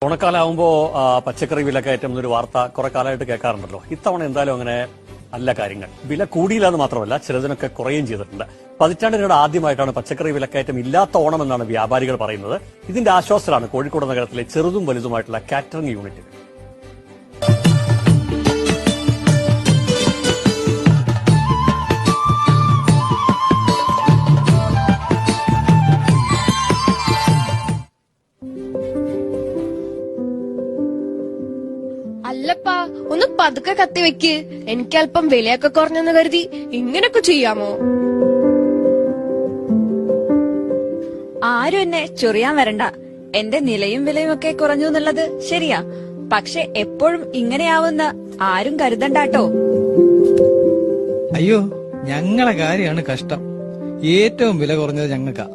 ഓണക്കാലാവുമ്പോ പച്ചക്കറി വിലക്കയറ്റം എന്നൊരു വാർത്ത കുറെ കാലമായിട്ട് കേൾക്കാറുണ്ടല്ലോ. ഇത്തവണ എന്തായാലും അങ്ങനെ അല്ല കാര്യങ്ങൾ. വില കൂടിയില്ല എന്ന് മാത്രമല്ല, ചിലതിനൊക്കെ കുറയുകയും ചെയ്തിട്ടുണ്ട്. പതിറ്റാണ്ടിനിടെ ആദ്യമായിട്ടാണ് പച്ചക്കറി വിലക്കയറ്റം ഇല്ലാത്ത ഓണമെന്നാണ് വ്യാപാരികൾ പറയുന്നത്. ഇതിന്റെ ആശ്വാസത്തിലാണ് കോഴിക്കോട് നഗരത്തിലെ ചെറുതും വലുതുമായിട്ടുള്ള കാറ്ററിംഗ് യൂണിറ്റുകൾ. അല്ലപ്പാ, ഒന്ന് പതുക്കെ കത്തിവെക്ക്. എനിക്കല്പം വിലയൊക്കെ കുറഞ്ഞെന്ന് കരുതി ഇങ്ങനൊക്കെ ചെയ്യാമോ? ആരും എന്നെ ചൊറിയാൻ വരണ്ട. എന്റെ നിലയും വിലയും ഒക്കെ കുറഞ്ഞു എന്നുള്ളത് ശരിയാ. പക്ഷെ എപ്പോഴും ഇങ്ങനെയാവുന്ന ആരും കരുതണ്ടാട്ടോ. അയ്യോ, ഞങ്ങളെ കാര്യമാണ് കഷ്ടം. ഏറ്റവും വില കുറഞ്ഞത് ഞങ്ങൾക്കാ.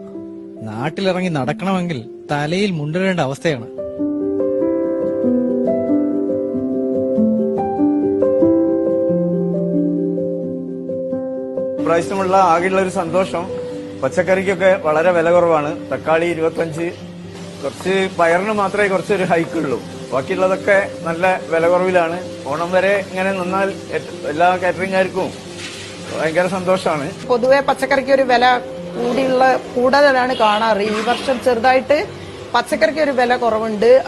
നാട്ടിലിറങ്ങി നടക്കണമെങ്കിൽ തലയിൽ മുണ്ടിടേണ്ട അവസ്ഥയാണ്. ഇപ്രാവശ്യമുള്ള ആകെയുള്ള ഒരു സന്തോഷം, പച്ചക്കറിക്കൊക്കെ വളരെ വില കുറവാണ്. തക്കാളി 25, കുറച്ച് പയറിന് മാത്രമേ കുറച്ചൊരു ഹൈക്കുള്ളൂ. ബാക്കിയുള്ളതൊക്കെ നല്ല വില കുറവിലാണ്. ഓണം വരെ ഇങ്ങനെ നിന്നാൽ എല്ലാ കാറ്ററിംഗുകാർക്കും ഭയങ്കര സന്തോഷമാണ്. പൊതുവെ പച്ചക്കറിക്ക് ഒരു വില കൂടുതലാണ് കാണാറ്. ഈ വർഷം ചെറുതായിട്ട് പച്ചക്കറിക്ക് ഒരു വില കുറവുണ്ട്.